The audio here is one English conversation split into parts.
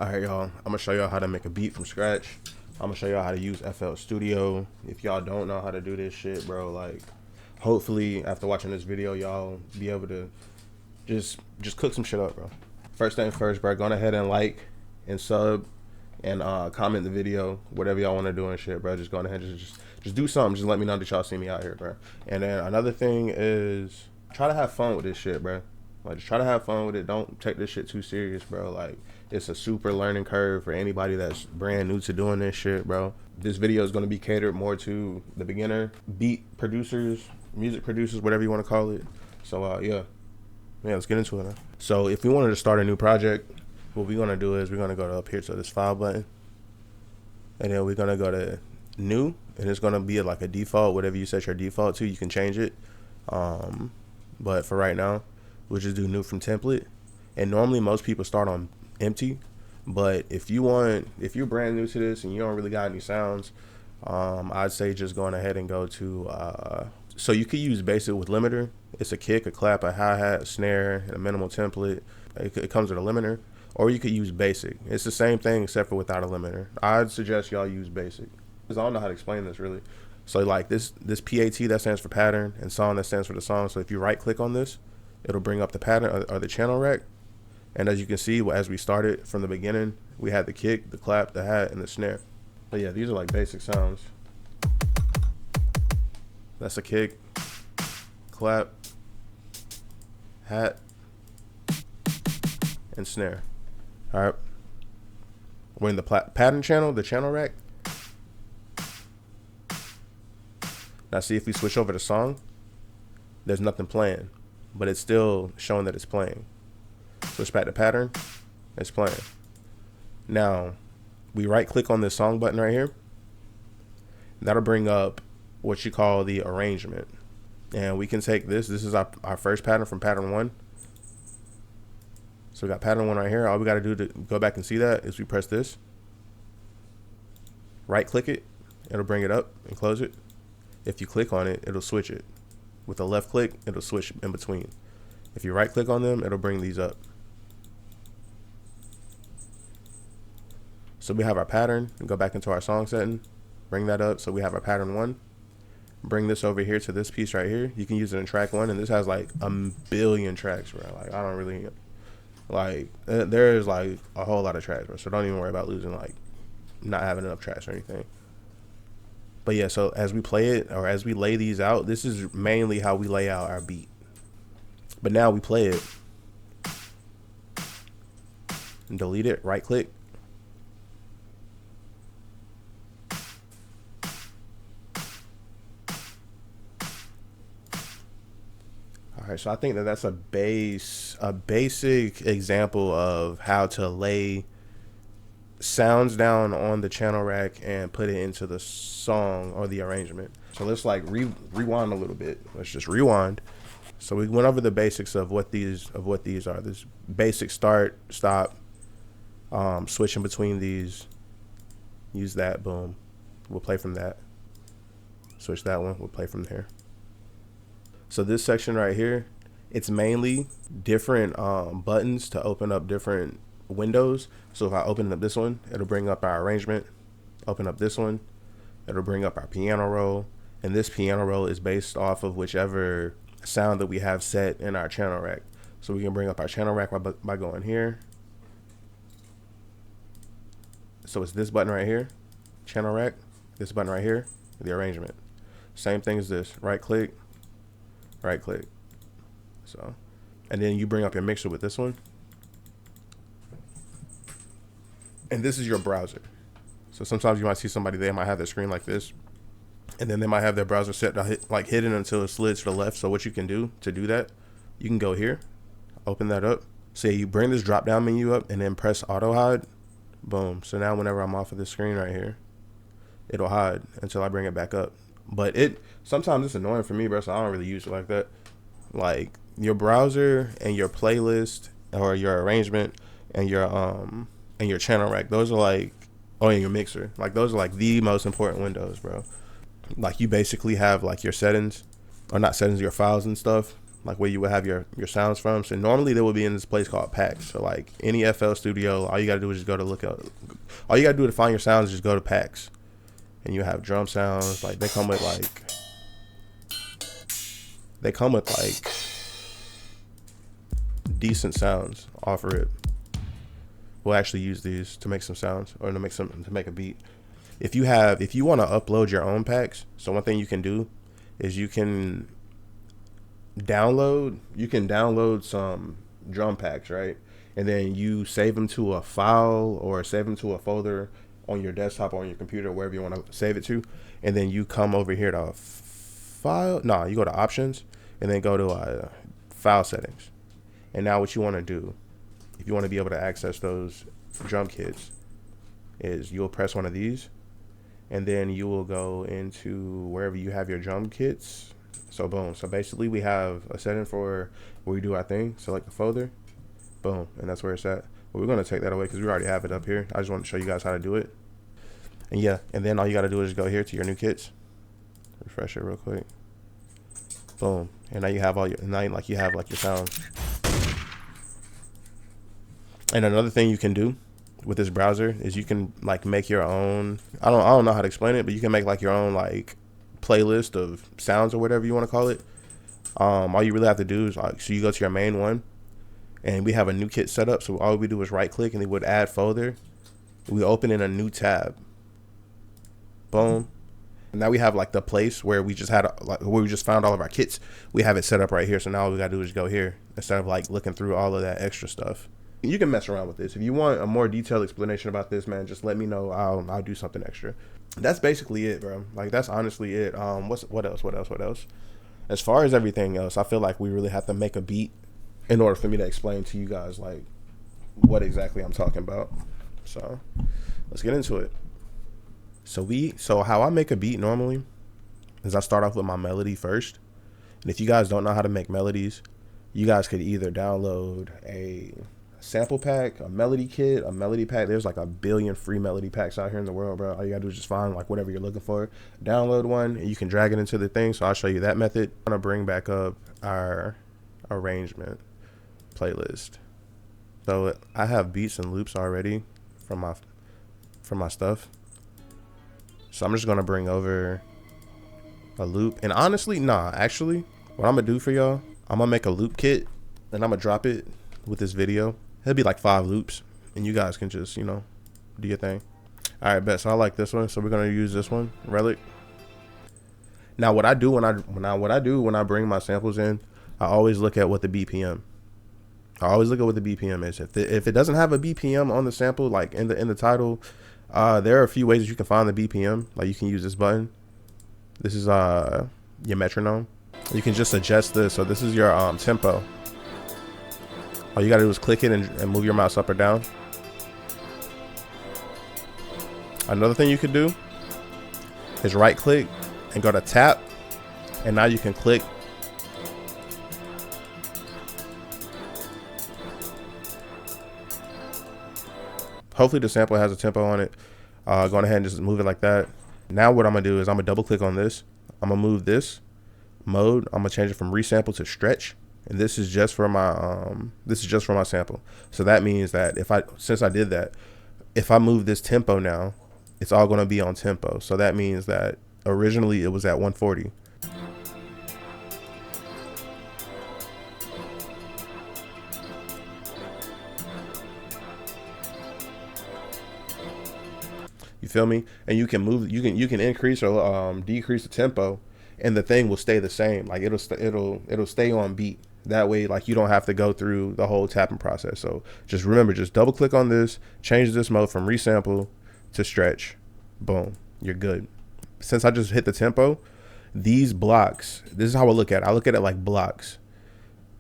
All right, y'all. I'm gonna show y'all how to make a beat from scratch. I'm gonna show y'all how to use FL Studio. If y'all don't know how to do this shit, bro, like, hopefully after watching this video, y'all be able to just cook some shit up, bro. First thing first, bro. Go ahead and like and sub and comment the video, whatever y'all want to do and shit, bro. Just go ahead and just do something. Just let me know that y'all see me out here, bro. And then another thing is try to have fun with this shit, bro. Like, just try to have fun with it. Don't take this shit too serious, bro. Like, it's a super learning curve for anybody that's brand new to doing this shit, bro. This video is going to be catered more to the beginner beat producers, music producers, whatever you want to call it. So, yeah, let's get into it, man. So, if we wanted to start a new project, what we're going to do is we're going to go to up here to this file button. And then we're going to go to new. And it's going to be like a default. Whatever you set your default to, you can change it. But for right now, we'll just do new from template. And normally most people start on empty, but if you're brand new to this and you don't really got any sounds, I'd say just going ahead and go to so you could use basic with limiter. It's a kick, a clap, a hi-hat, a snare, and a minimal template. It comes with a limiter. Or you could use basic. It's the same thing except for without a limiter. I'd suggest y'all use basic, because I don't know how to explain this really. So like this PAT, that stands for pattern, and song, that stands for the song. So if you right click on this, it'll bring up the pattern or the channel rack. And as you can see, as we started from the beginning, we had the kick, the clap, the hat, and the snare. But yeah, these are like basic sounds. That's a kick, clap, hat, and snare. All right. We're in the pattern channel, the channel rack. Now see if we switch over to song, there's nothing playing, but it's still showing that it's playing. Switch back to pattern, it's playing. Now, we right click on this song button right here. That'll bring up what you call the arrangement. And we can take this is our first pattern from pattern 1. So we got pattern 1 right here. All we gotta do to go back and see that is we press this. Right click it, it'll bring it up and close it. If you click on it, it'll switch it. With a left click, it'll switch in between. If you right click on them, it'll bring these up. So we have our pattern, and go back into our song setting, bring that up. So we have our pattern 1. Bring this over here to this piece right here. You can use it in track 1, and this has like a billion tracks, bro. Like, I don't really, like, there's like a whole lot of tracks, bro. So don't even worry about losing, like, not having enough tracks or anything. But yeah, so as we play it, or as we lay these out, this is mainly how we lay out our beat. But now we play it and delete it, right click. All right, so I think that's a basic example of how to lay sounds down on the channel rack and put it into the song or the arrangement. So let's like rewind a little bit. Let's just rewind. So we went over the basics of what these are. This basic start, stop, switching between these. Use that, boom. We'll play from that. Switch that one, we'll play from there. So this section right here, it's mainly different buttons to open up different windows. So if I open up this one, it'll bring up our arrangement. Open up this one, it'll bring up our piano roll. And this piano roll is based off of whichever sound that we have set in our channel rack. So we can bring up our channel rack by going here. So it's this button right here, channel rack, this button right here, the arrangement. Same thing as this, right click. So, and then you bring up your mixer with this one. And this is your browser. So sometimes you might see somebody, they might have their screen like this, and then they might have their browser set to hidden until it slid to the left. So what you can do to do that, you can go here, open that up. Say you bring this drop down menu up and then press auto hide. Boom. So now whenever I'm off of this screen right here, it'll hide until I bring it back up. But sometimes it's annoying for me, bro, so I don't really use it like that. Like, your browser and your playlist or your arrangement and your channel rack, those are like, and your mixer, like, those are like the most important windows, bro. Like, you basically have like your settings, or not settings, your files and stuff. like where you would have your sounds from. So normally they would be in this place called packs. So like any FL Studio, all you gotta do is just go to look up. All you gotta do to find your sounds is just go to packs, and you have drum sounds. Like they come with like decent sounds off rip. We'll actually use these to make some sounds or to make a beat. If you want to upload your own packs, so one thing you can do is you can download some drum packs, right? And then you save them to a file or save them to a folder on your desktop or on your computer, wherever you want to save it to. And then you come over here to you go to options and then go to file settings. And now what you want to do, if you want to be able to access those drum kits, is you'll press one of these, and then you will go into wherever you have your drum kits. So boom. So basically we have a setting for where we do our thing. Select the folder. Boom. And that's where it's at. But we're going to take that away because we already have it up here. I just want to show you guys how to do it. And yeah, and then all you got to do is go here to your new kits. Refresh it real quick. Boom. And now you have you have your sounds. And another thing you can do with this browser is you can like make your own, I don't know how to explain it, but you can make like your own like playlist of sounds or whatever you want to call it. All you really have to do is so you go to your main one, and we have a new kit set up. So all we do is right click and then would add folder. We open in a new tab. Boom. And now we have like the place where we just where we just found all of our kits. We have it set up right here. So now all we gotta do is go here instead of like looking through all of that extra stuff. You can mess around with this. If you want a more detailed explanation about this, man, just let me know. I'll do something extra. That's basically it, bro. Like that's honestly it. What else? As far as everything else, I feel like we really have to make a beat in order for me to explain to you guys like what exactly I'm talking about. So let's get into it. So how I make a beat normally is I start off with my melody first. And if you guys don't know how to make melodies, you guys could either download a sample pack, a melody kit, a melody pack. There's like a billion free melody packs out here in the world, bro. All you gotta do is just find like whatever you're looking for, download one, and you can drag it into the thing. So I'll show you that method. I'm gonna bring back up our arrangement playlist. So I have beats and loops already from my stuff. So I'm just gonna bring over a loop. And honestly, actually, what I'm gonna do for y'all, I'm gonna make a loop kit and I'm gonna drop it with this video. It'll be like 5 loops, and you guys can just, do your thing. All right, bet. So I like this one, so we're gonna use this one, Relic. Now, what I do when I bring my samples in, I always look at what the BPM. I always look at what the BPM is. If it doesn't have a BPM on the sample, like in the title, there are a few ways that you can find the BPM. Like you can use this button. This is your metronome. You can just adjust this. So this is your tempo. All you gotta do is click it and move your mouse up or down. Another thing you could do is right click and go to tap, and now you can click. Hopefully the sample has a tempo on it. Go ahead and just move it like that. Now what I'm gonna do is I'm gonna double click on this. I'm gonna move this mode. I'm gonna change it from resample to stretch. And this is just for my sample. So that means that since I did that, if I move this tempo now, it's all going to be on tempo. So that means that originally it was at 140. You feel me? And you can increase or decrease the tempo, and the thing will stay the same. Like it'll stay on beat. That way, like you don't have to go through the whole tapping process. So just remember, just double click on this, change this mode from resample to stretch. Boom, you're good. Since I just hit the tempo, these blocks, this is how I look at it. I look at it like blocks.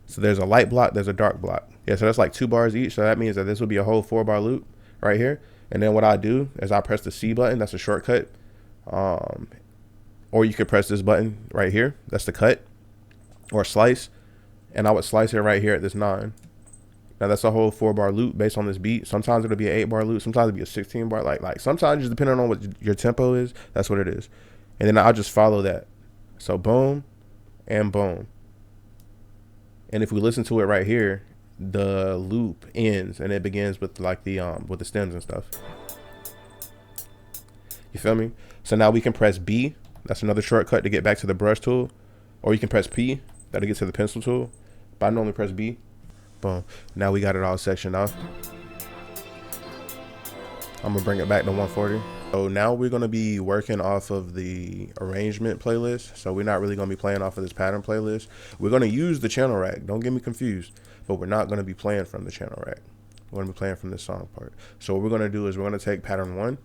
So there's a light block, there's a dark block. Yeah, so that's like 2 bars each. So that means that this would be a whole 4-bar loop right here. And then what I do is I press the C button. That's a shortcut. Or you could press this button right here. That's the cut or slice. And I would slice it right here at this 9. Now that's a whole 4-bar loop based on this beat. Sometimes it'll be an 8-bar loop. Sometimes it'll be a 16-bar. Like sometimes just depending on what your tempo is, that's what it is. And then I'll just follow that. So boom and boom. And if we listen to it right here, the loop ends and it begins with like the with the stems and stuff. You feel me? So now we can press B. That's another shortcut to get back to the brush tool. Or you can press P. That'll get to the pencil tool. But I normally press B. Boom. Now we got it all sectioned off. I'm gonna bring it back to 140. So now we're gonna be working off of the arrangement playlist. So we're not really gonna be playing off of this pattern playlist. We're gonna use the channel rack. Don't get me confused. But we're not gonna be playing from the channel rack. We're gonna be playing from this song part. So what we're gonna do is we're gonna take pattern 1,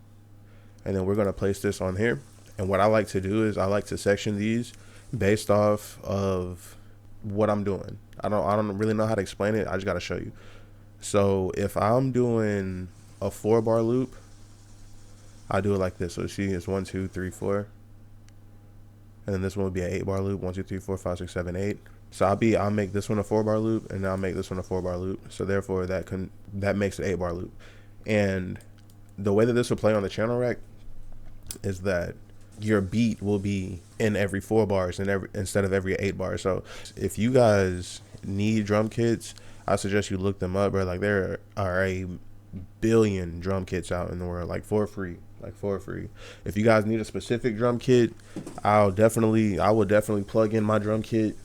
and then we're gonna place this on here. And what I like to do is I like to section these based off of what I'm doing. I don't really know how to explain it. I just gotta show you. So if I'm doing a 4-bar loop, I do it like this. So see, it's 1, 2, 3, 4, and then this one would be an 8-bar loop. 1, 2, 3, 4, 5, 6, 7, 8. So I'll make this one a 4-bar loop, and I'll make this one a 4-bar loop. So therefore that makes an 8-bar loop. And the way that this will play on the channel rack is that your beat will be in every 4 bars and instead of every 8 bars. So if you guys need drum kits, I suggest you look them up, bro. Like there are a billion drum kits out in the world, like for free. If you guys need a specific drum kit, I will definitely plug in my drum kit,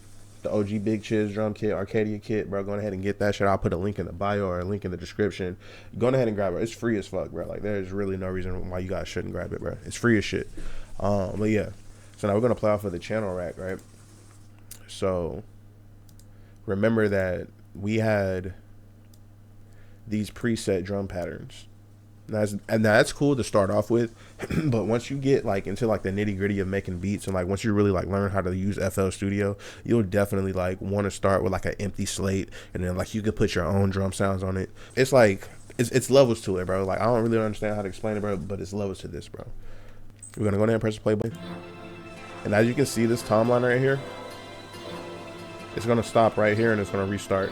the OG Big Chiz drum kit, Arcadia kit, bro. Go ahead and get that shit. I'll put a link in the bio or a link in the description. Go ahead and grab it. It's free as fuck, bro. Like there's really no reason why you guys shouldn't grab it, bro. It's free as shit. But yeah, so now we're gonna play off of the channel rack, right? So remember that we had these preset drum patterns. And that's cool to start off with, but once you get like into like the nitty gritty of making beats and like once you really like learn how to use FL Studio, you'll definitely like want to start with like an empty slate, and then like you could put your own drum sounds on it. It's like it's levels to it, bro. Like I don't really understand how to explain it, bro, but it's levels to this, bro. We're gonna go ahead and press the play button, and as you can see, this timeline right here, it's gonna stop right here and it's gonna restart.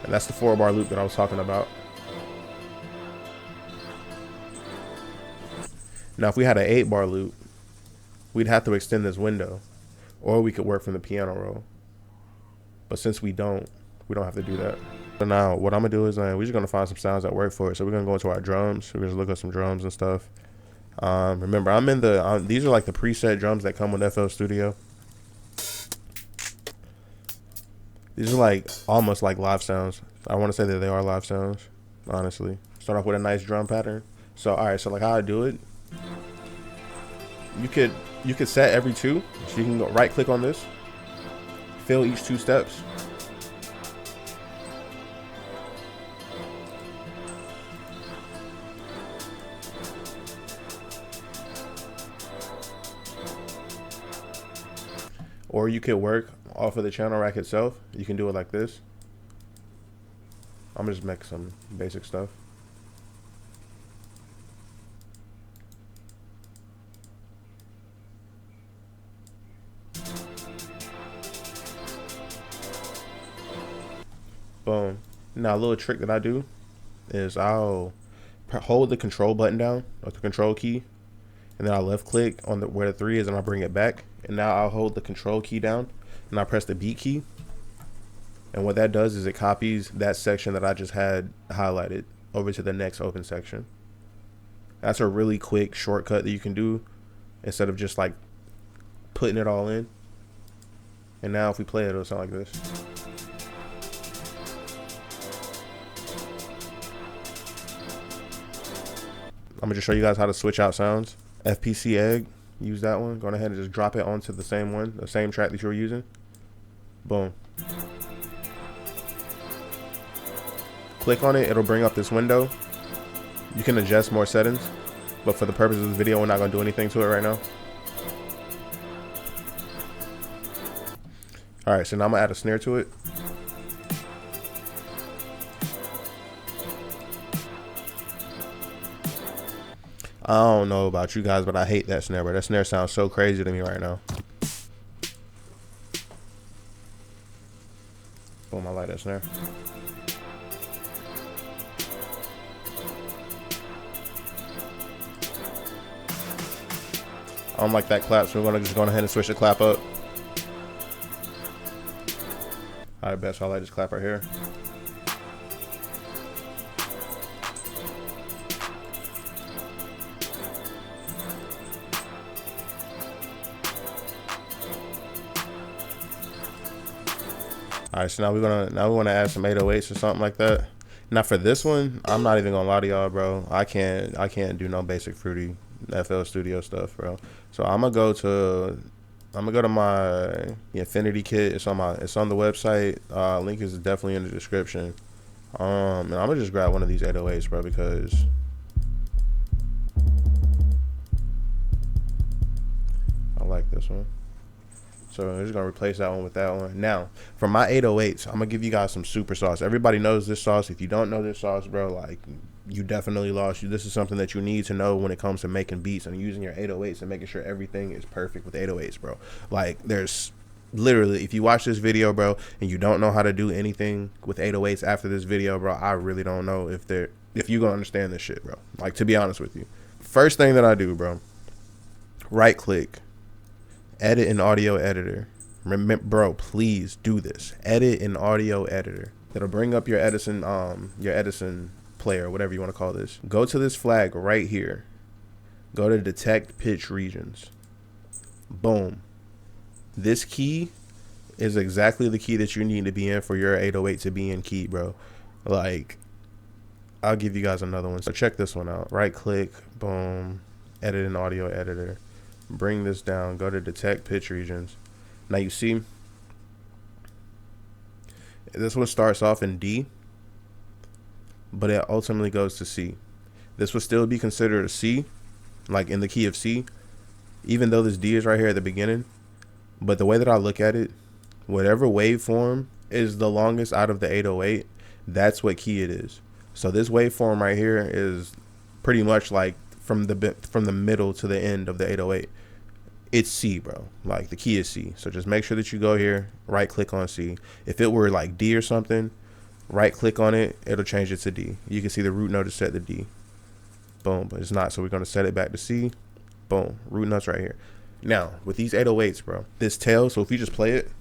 And that's the 4-bar loop that I was talking about. Now, if we had an 8-bar loop, we'd have to extend this window, or we could work from the piano roll. But since we don't have to do that. So now, what I'm gonna do is we're just gonna find some sounds that work for it. So we're gonna go into our drums. We're gonna look at some drums and stuff. Remember, I'm in the these are like the preset drums that come with FL Studio. These are like almost like live sounds. I want to say that they are live sounds, honestly. Start off with a nice drum pattern. So all right, so like how I do it, you could set every 2. So you can go right click on this, fill each 2 steps. Or you could work off of the channel rack itself. You can do it like this. I'm gonna just make some basic stuff. Boom. Now a little trick that I do is I'll hold the control button down, or the control key, and then I'll left click on where the 3 is and I'll bring it back. And now I'll hold the control key down and I press the beat key. And what that does is it copies that section that I just had highlighted over to the next open section. That's a really quick shortcut that you can do instead of just like putting it all in. And now if we play it, it'll sound like this. I'm gonna just show you guys how to switch out sounds. FPC egg, use that one. Go ahead and just drop it onto the same one, the same track that you were using. Boom. Click on it, it'll bring up this window. You can adjust more settings, but for the purpose of the video, we're not gonna do anything to it right now. All right, so now I'm gonna add a snare to it. I don't know about you guys, but I hate that snare, bro. That snare sounds so crazy to me right now. Boom, I like that snare. I don't like that clap, so we're gonna just go ahead and switch the clap up. All right, best. So I like this clap right here. All right, so now we want to add some 808s or something like that. Now for this one, I'm not even gonna lie to y'all, bro. I can't do no basic fruity FL Studio stuff, bro. So I'm gonna go to my Infinity kit. It's on the website. Link is definitely in the description. And I'm gonna just grab one of these 808s, bro, because I like this one. So I'm just gonna replace that one with that one. Now, for my 808s, I'm gonna give you guys some super sauce. Everybody knows this sauce. If you don't know this sauce, bro, like, you definitely lost. This is something that you need to know when it comes to making beats and using your 808s and making sure everything is perfect with 808s, bro. Like, there's literally, if you watch this video, bro, and you don't know how to do anything with 808s after this video, bro, I really don't know if you're gonna understand this shit, bro. Like, to be honest with you, first thing that I do, bro, right click, edit in audio editor. Remember, bro, please do this. Edit in audio editor. That'll bring up your Edison player, whatever you want to call this. Go to this flag right here. Go to detect pitch regions. Boom. This key is exactly the key that you need to be in for your 808 to be in key, bro. Like, I'll give you guys another one. So check this one out. Right click, boom, edit in audio editor. Bring this down, go to detect pitch regions. Now you see, this one starts off in D, but it ultimately goes to C. This would still be considered a C, like in the key of C, even though this D is right here at the beginning. But the way that I look at it, whatever waveform is the longest out of the 808, that's what key it is. So this waveform right here is pretty much like from the middle to the end of the 808. It's C, bro. Like, the key is C. So just make sure that you go here, right click on C. If it were like D or something, right click on it, it'll change it to D. You can see the root note is set to D. Boom, but it's not. So we're going to set it back to C. Boom, root note's right here. Now, with these 808s, bro, this tail, so if you just play it,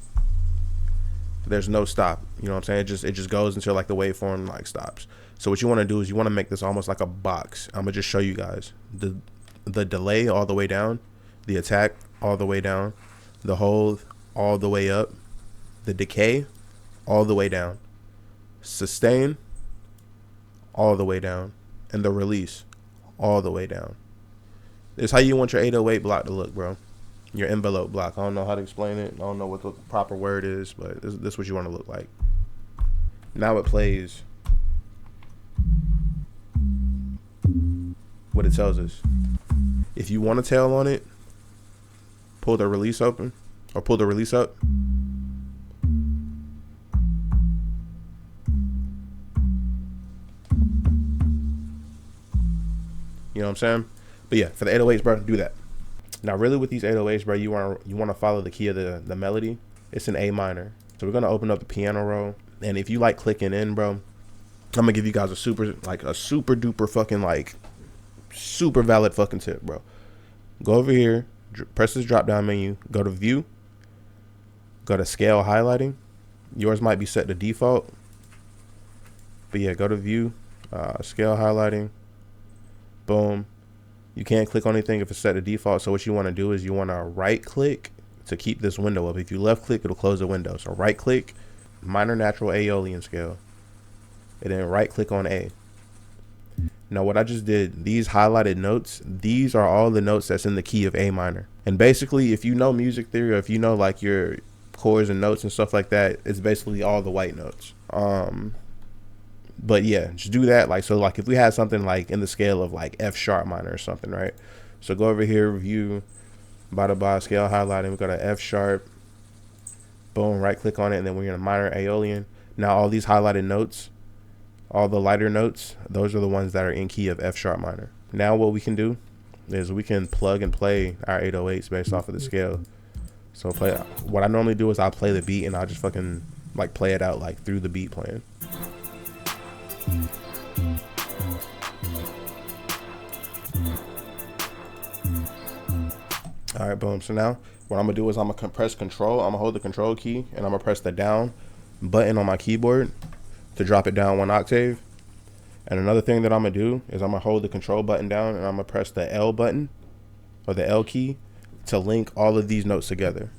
there's no stop. You know what I'm saying? It just goes until like the waveform like stops. So what you want to do is you want to make this almost like a box. I'm gonna just show you guys the delay all the way down, the attack all the way down, the hold all the way up, the decay all the way down, sustain all the way down, and the release all the way down. It's how you want your 808 block to look, bro. Your envelope block. I don't know how to explain it. I don't know what the proper word is, but this is what you want to look like. Now it plays what it tells us. If you want a tail on it, pull the release open or pull the release up. You know what I'm saying? But yeah, for the 808s, bro, do that. Now, really, with these 808s, bro, you want to follow the key of the melody. It's an A minor. So we're gonna open up the piano roll, and if you like clicking in, bro, I'm gonna give you guys a super duper fucking like super valid fucking tip, bro. Go over here, press this drop down menu, go to view, go to scale highlighting. Yours might be set to default, but yeah, go to view, scale highlighting. Boom. You can't click on anything if it's set to default. So what you want to do is you want to right click to keep this window up. If you left click, it'll close the window. So right click, minor natural Aeolian scale, and then right click on A. Now what I just did, these highlighted notes, these are all the notes that's in the key of A minor. And basically, if you know music theory, or if you know like your chords and notes and stuff like that, it's basically all the white notes. But yeah, just do that. Like, so like if we had something like in the scale of like F sharp minor or something, right? So go over here, review, bada scale highlighting. We go to F sharp, boom, right click on it, and then we're in a minor Aeolian. Now all these highlighted notes, all the lighter notes, those are the ones that are in key of F sharp minor. Now what we can do is we can plug and play our 808s based off of the scale. So what I normally do is I'll play the beat and I'll just fucking like play it out like through the beat playing. All right, boom. So now what I'm gonna do is I'm gonna press control. I'm gonna hold the control key and I'm gonna press the down button on my keyboard to drop it down 1 octave. And another thing that I'm gonna do is I'm gonna hold the control button down and I'm gonna press the L button or the L key to link all of these notes together.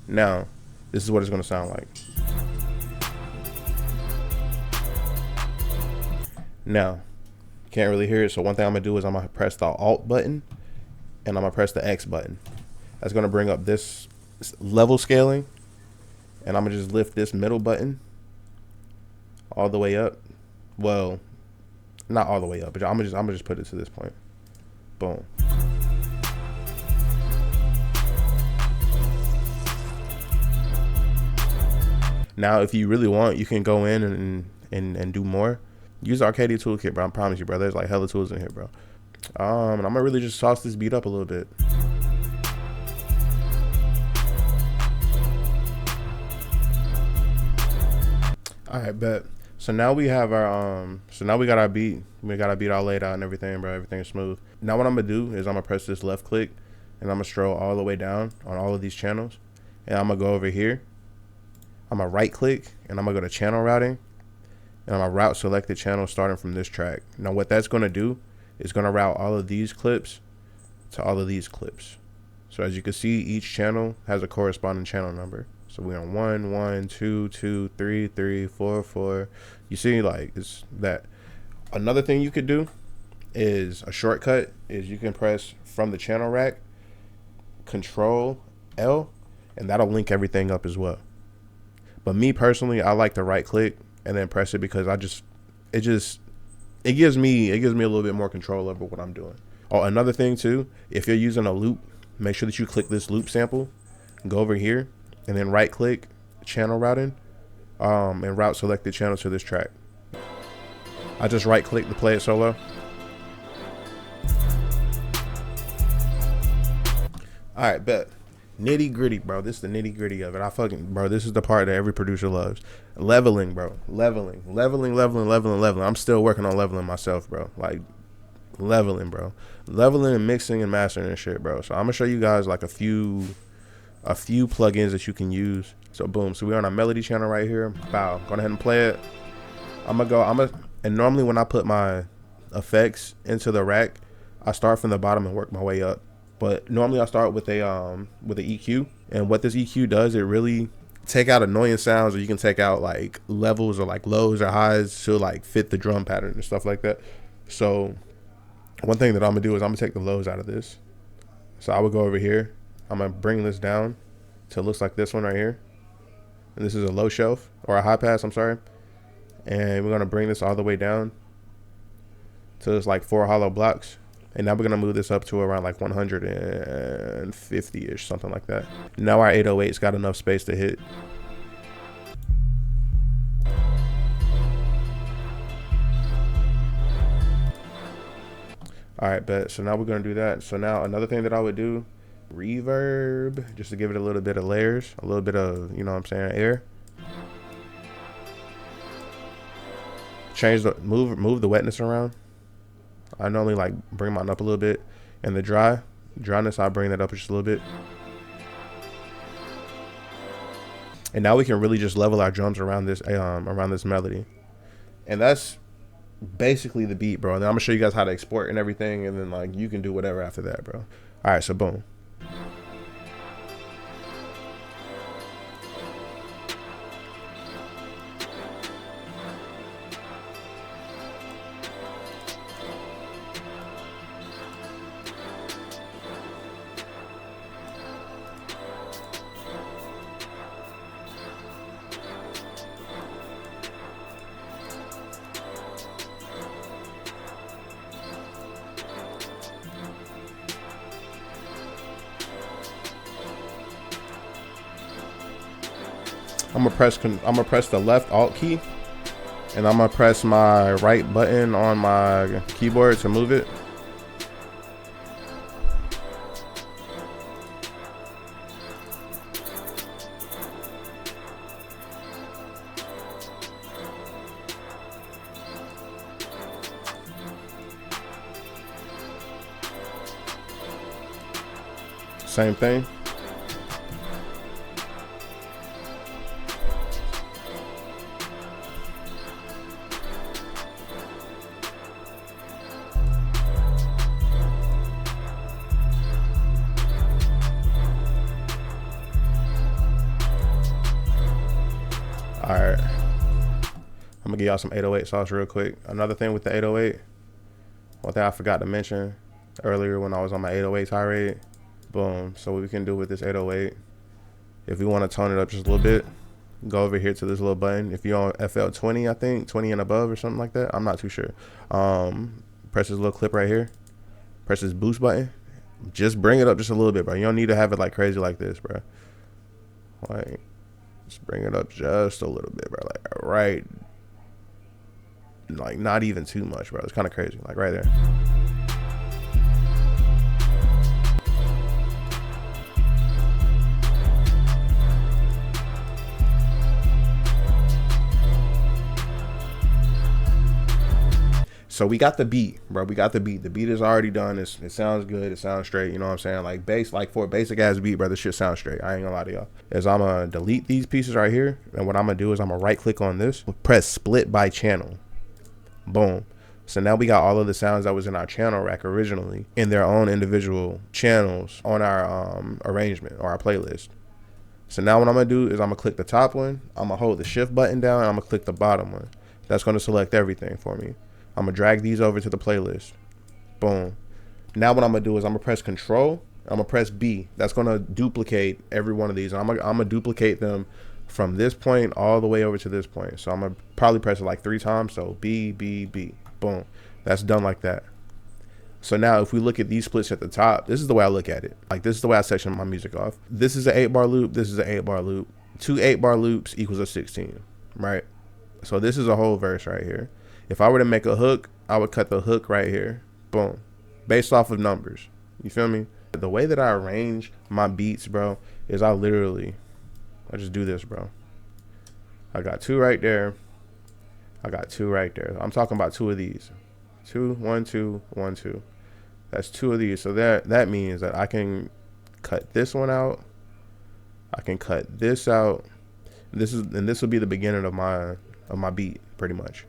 Now, this is what it's gonna sound like. Now, can't really hear it, so one thing I'm gonna do is I'm gonna press the Alt button and I'm gonna press the X button. That's gonna bring up this level scaling, and I'm gonna just lift this middle button all the way up. Well, not all the way up, but I'm gonna just put it to this point. Boom. Now, if you really want, you can go in and do more. Use the Arcadia toolkit, bro. I promise you, bro. There's like hella tools in here, bro. And I'm gonna really just sauce this beat up a little bit. All right, bet. So now we have our so now we got our beat. We got our beat all laid out and everything, bro. Everything's smooth. Now what I'm gonna do is I'm gonna press this left click and I'm gonna stroll all the way down on all of these channels. And I'm gonna go over here. I'm gonna right click and I'm gonna go to channel routing. And I'm gonna route selected channel starting from this track. Now what that's gonna do is gonna route all of these clips to all of these clips. So as you can see, each channel has a corresponding channel number. So we're on 1, 1, 2, 2, 3, 3, 4, 4. You see, like, it's that. Another thing you could do is a shortcut is you can press from the channel rack, Control L, and that'll link everything up as well. But me personally, I like to right click and then press it because it gives me a little bit more control over what I'm doing. Oh, another thing too, if you're using a loop, make sure that you click this loop sample, go over here, and then right click channel routing, and route selected channel to this track. I just right click to play it solo. All right, bet. Nitty gritty, bro. This is the nitty gritty of it. Bro, this is the part that every producer loves. Leveling, bro. Leveling. I'm still working on leveling myself, bro. Like, leveling, bro. Leveling and mixing and mastering and shit, bro. So I'm gonna show you guys like a few plugins that you can use. So boom. So we're on our melody channel right here. Bow. Go ahead and play it. And normally when I put my effects into the rack, I start from the bottom and work my way up. But normally I start with a EQ, and what this EQ does, it really take out annoying sounds, or you can take out like levels or like lows or highs to like fit the drum pattern and stuff like that. So one thing that I'm gonna do is I'm gonna take the lows out of this. So I would go over here. I'm gonna bring this down to it looks like this one right here, and this is a low shelf or a high pass. I'm sorry, and we're gonna bring this all the way down to it's like 4 hollow blocks. And now we're gonna move this up to around like 150-ish, something like that. Now our 808's got enough space to hit. All right, bet. So now we're gonna do that. So now another thing that I would do, reverb, just to give it a little bit of layers, a little bit of, you know what I'm saying, air. Move the wetness around. I normally like bring mine up a little bit, and the dryness, I bring that up just a little bit. And now we can really just level our drums around this melody, and that's basically the beat, bro. And then I'm gonna show you guys how to export and everything, and then like you can do whatever after that, bro. All right, so boom. I'm gonna press the left Alt key, and I'm gonna press my right button on my keyboard to move it. Same thing. give y'all some 808 sauce real quick. Another thing with the 808, one thing I forgot to mention earlier when I was on my 808 tirade. Boom. So what we can do with this 808, if we want to tone it up just a little bit, go over here to this little button. If you're on FL20, I think 20 and above or something like that, I'm not too sure. Press this little clip right here. Press this boost button. Just bring it up just a little bit, bro. You don't need to have it like crazy like this, bro. Like, just bring it up just a little bit, bro. Like right, like not even too much, bro. It's kind of crazy, like right there. So we got the beat, bro. We got the beat. The beat is already done. It sounds good. It sounds straight. You know what I'm saying? Like bass, like for a basic ass beat, bro, this shit sounds straight. I ain't gonna lie to y'all. Is I'm gonna delete these pieces right here, and what I'm gonna do is I'm gonna right click on this, press split by channel. Boom. So now we got all of the sounds that was in our channel rack originally in their own individual channels on our arrangement or our playlist. So now what I'm gonna do is I'm gonna click the top one. I'm gonna hold the shift button down, and I'm gonna click the bottom one. That's gonna select everything for me. I'm gonna drag these over to the playlist. Boom. Now what I'm gonna do is I'm gonna press Control. I'm gonna press B. That's gonna duplicate every one of these. I'm gonna duplicate them from this point all the way over to this point. So I'm gonna probably press it like 3 times. So B, B, B. Boom. That's done like that. So now if we look at these splits at the top, this is the way I look at it. Like this is the way I section my music off. This is an 8-bar loop. This is an 8-bar loop. 2 8-bar loops equals a 16, right? So this is a whole verse right here. If I were to make a hook, I would cut the hook right here. Boom. Based off of numbers. You feel me? The way that I arrange my beats, bro, is I just do this, bro. I got 2 right there. I got 2 right there. I'm talking about 2 of these. 2, 1, 2, 1, 2. That's 2 of these. So that means that I can cut this one out. I can cut this out. This will be the beginning of my beat, pretty much.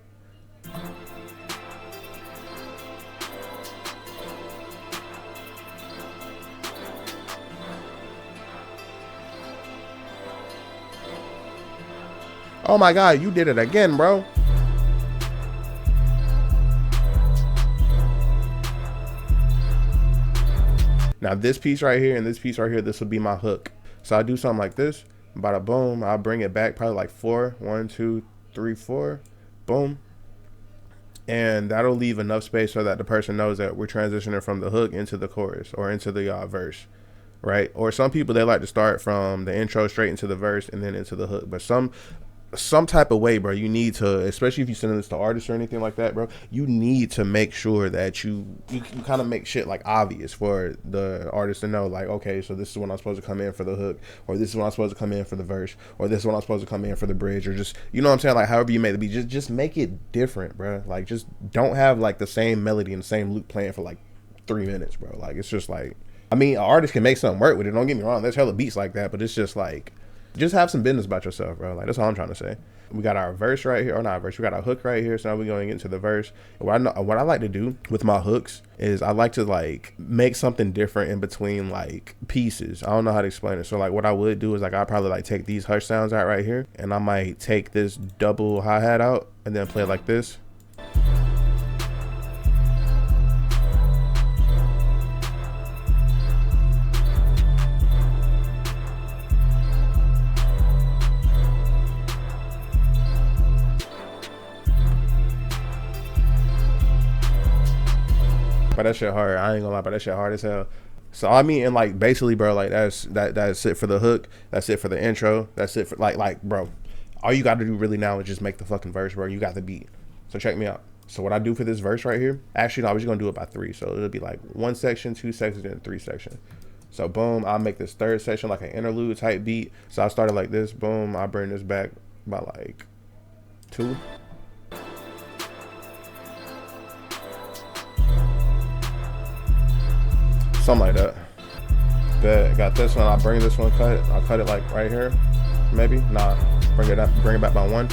Oh my God, you did it again, bro. Now this piece right here and this piece right here, this will be my hook. So I do something like this, bada boom, I'll bring it back probably like 4, 1, 2, 3, 4, boom. And that'll leave enough space so that the person knows that we're transitioning from the hook into the chorus or into the verse, right? Or some people, they like to start from the intro straight into the verse and then into the hook. But some type of way, bro, you need to, especially if you send this to artists or anything like that, bro, you need to make sure that you kind of make shit like obvious for the artist to know, like, okay, so this is when I'm supposed to come in for the hook, or this is when I'm supposed to come in for the verse, or this is when I'm supposed to come in for the bridge, or just, you know what I'm saying, like however you make the beat, just make it different, bro. Like just don't have like the same melody and the same loop playing for like 3 minutes, bro. Like it's just like, I mean, an artist can make something work with it, don't get me wrong, there's hella beats like that, but it's just like, just have some business about yourself, bro. Like that's all I'm trying to say. We got our verse right here, or not verse. We got our hook right here. So now we're going into the verse. What I like to do with my hooks is I like to like make something different in between like pieces. I don't know how to explain it. So like what I would do is like I'd probably like take these hush sounds out right here, and I might take this double hi-hat out and then play it like this. But that shit hard. I ain't gonna lie, but that shit hard as hell. So I mean, and like basically, bro, like that's it for the hook. That's it for the intro. That's it for like, bro. All you got to do really now is just make the fucking verse, bro. You got the beat. So check me out. So what I do for this verse right here, actually, no, I was just gonna do it by 3. So it'll be like 1 section, 2 sections, and 3 sections. So boom, I'll make this 3rd section like an interlude type beat. So I started like this. Boom, I bring this back by like 2. Something like that. Bet. Got this one. I'll bring this one cut. I'll cut it like right here. Maybe. Nah. Bring it up. Bring it back by 1.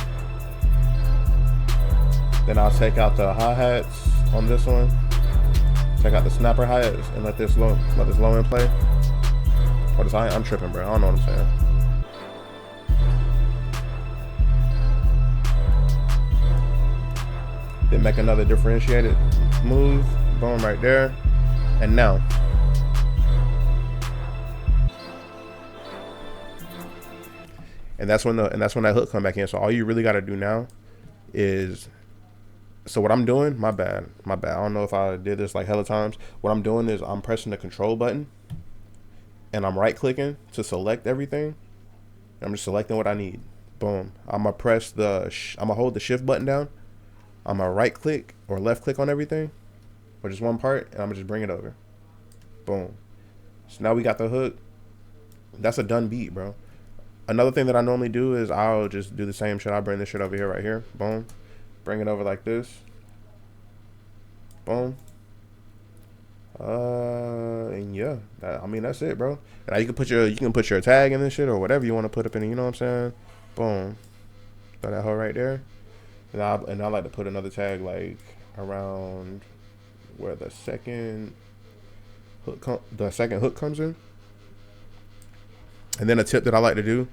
Then I'll take out the hi-hats on this one. Take out the snapper hi-hats and let this low end play. What is I'm tripping, bro. I don't know what I'm saying. Then make another differentiated move. Boom, right there. And now. And that's when that hook come back in. So all you really got to do now is, so what I'm doing, my bad. I don't know if I did this like hella times. What I'm doing is I'm pressing the control button and I'm right clicking to select everything. I'm just selecting what I need. Boom. I'm gonna hold the shift button down. I'm gonna right click or left click on everything, or just one part, and I'm gonna just bring it over. Boom. So now we got the hook. That's a done beat, bro. Another thing that I normally do is I'll just do the same shit. I'll bring this shit over here, right here. Boom. Bring it over like this. Boom. And yeah, I mean, that's it, bro. Now you can put your tag in this shit or whatever you want to put up in it, you know what I'm saying? Boom. Throw that hoe right there. And I like to put another tag like around where the second hook comes in. And then a tip that I like to do,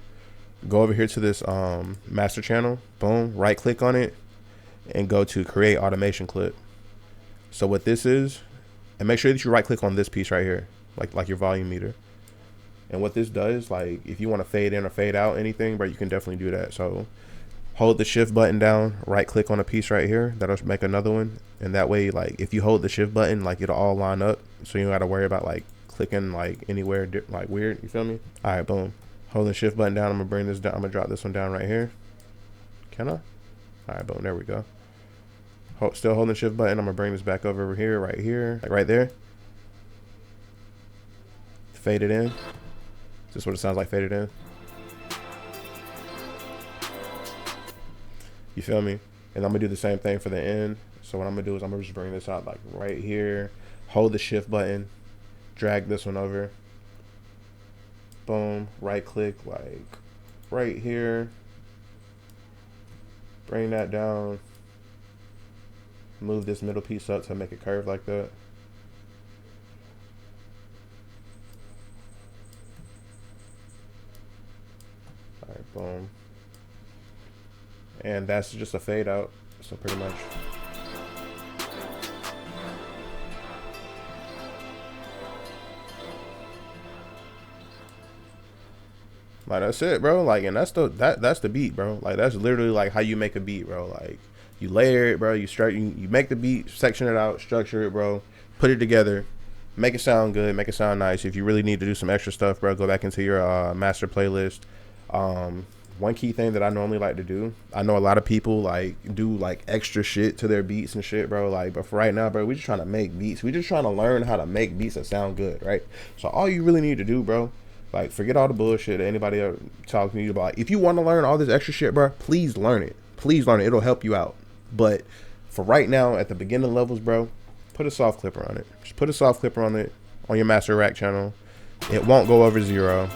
go over here to this master channel. Boom. Right click on it and go to create automation clip. So what this is, and make sure that you right click on this piece right here, like your volume meter. And what this does, like if you want to fade in or fade out anything, bro, you can definitely do that. So hold the shift button down, right click on a piece right here. That'll make another one. And that way, like if you hold the shift button, like it'll all line up. So you don't got to worry about like clicking like anywhere like weird. You feel me? All right, boom. Hold the shift button down. I'm gonna bring this down. I'm gonna drop this one down right here. Can I? All right, boom. There we go. Still holding the shift button. I'm gonna bring this back over here, right here, like right there. Fade it in. Is this what it sounds like faded in? You feel me? And I'm gonna do the same thing for the end. So what I'm gonna do is I'm gonna just bring this out like right here. Hold the shift button. Drag this one over. Boom. Right click like right here. Bring that down. Move this middle piece up to make it curve like that. All right, boom. And that's just a fade out. So pretty much. Like that's it, bro. Like, and that's the beat, bro. Like that's literally like how you make a beat, bro. Like you layer it, bro. You make the beat, section it out, structure it, bro. Put it together, make it sound good, make it sound nice. If you really need to do some extra stuff, bro, go back into your master playlist. One key thing that I normally like to do, I know a lot of people like do like extra shit to their beats and shit, bro. Like, but for right now, bro, we just trying to make beats. We just trying to learn how to make beats that sound good, right? So all you really need to do, bro, like forget all the bullshit that anybody ever talking to you about. Like, if you want to learn all this extra shit, bro, please learn it. Please learn it. It'll help you out. But for right now, at the beginning levels, bro, put a soft clipper on it. Just put a soft clipper on it on your master rack channel. It won't go over 0.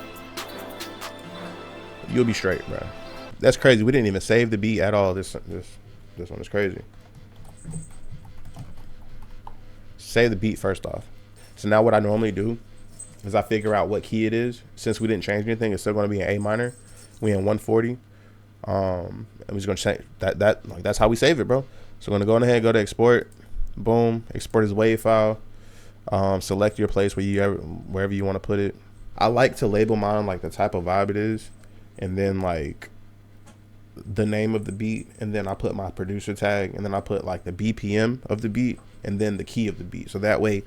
You'll be straight, bro. That's crazy. We didn't even save the beat at all. This one is crazy. Save the beat first off. So now what I normally do is I figure out what key it is. Since we didn't change anything, it's still going to be in A minor. We in 140. And we're just gonna change that like that's how we save it, bro. So we're gonna go ahead, go to export, boom, export as WAV file. Select your place wherever you want to put it. I like to label mine like the type of vibe it is, and then like the name of the beat, and then I put my producer tag, and then I put like the BPM of the beat, and then the key of the beat. So that way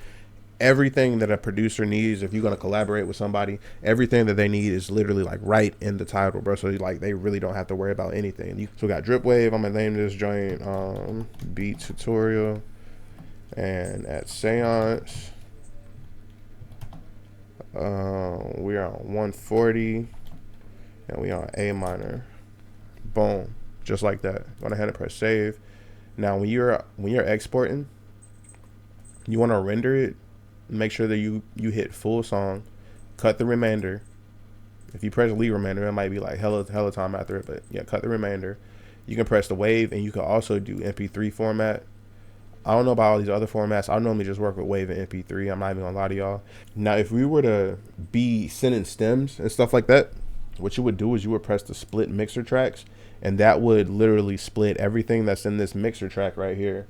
everything that a producer needs, if you're going to collaborate with somebody, everything that they need is literally like right in the title, bro. So like they really don't have to worry about anything. So we got drip wave. I'm gonna name this joint beat tutorial, and at seance we are on 140 and we on A minor. Boom, just like that. Go ahead and press save. Now when you're exporting, you want to render it. Make sure that you hit full song, cut the remainder. If you press leave remainder, it might be like hella time after it, but yeah, cut the remainder. You can press the wave, and you can also do MP3 format. I don't know about all these other formats. I normally just work with wave and MP3. I'm not even gonna lie to y'all. Now, if we were to be sending stems and stuff like that, what you would do is you would press the split mixer tracks, and that would literally split everything that's in this mixer track right here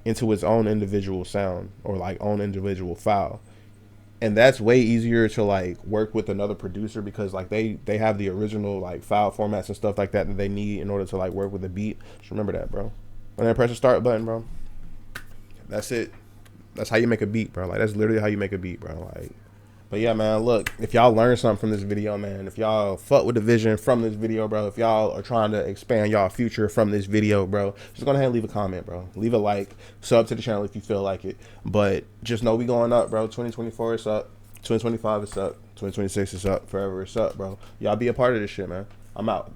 into its own individual sound, or like own individual file. And that's way easier to like work with another producer, because like they have the original like file formats and stuff like that that they need in order to like work with the beat. Just remember that, bro. When I press the start button, bro, that's it. That's how you make a beat, bro. Like, that's literally how you make a beat, bro. Like, but yeah, man, look, if y'all learn something from this video, man, if y'all fuck with the vision from this video, bro, if y'all are trying to expand y'all future from this video, bro, just go ahead and leave a comment, bro. Leave a like, sub to the channel if you feel like it. But just know we going up, bro. 2024 is up. 2025 is up. 2026 is up. Forever it's up, bro. Y'all be a part of this shit, man. I'm out.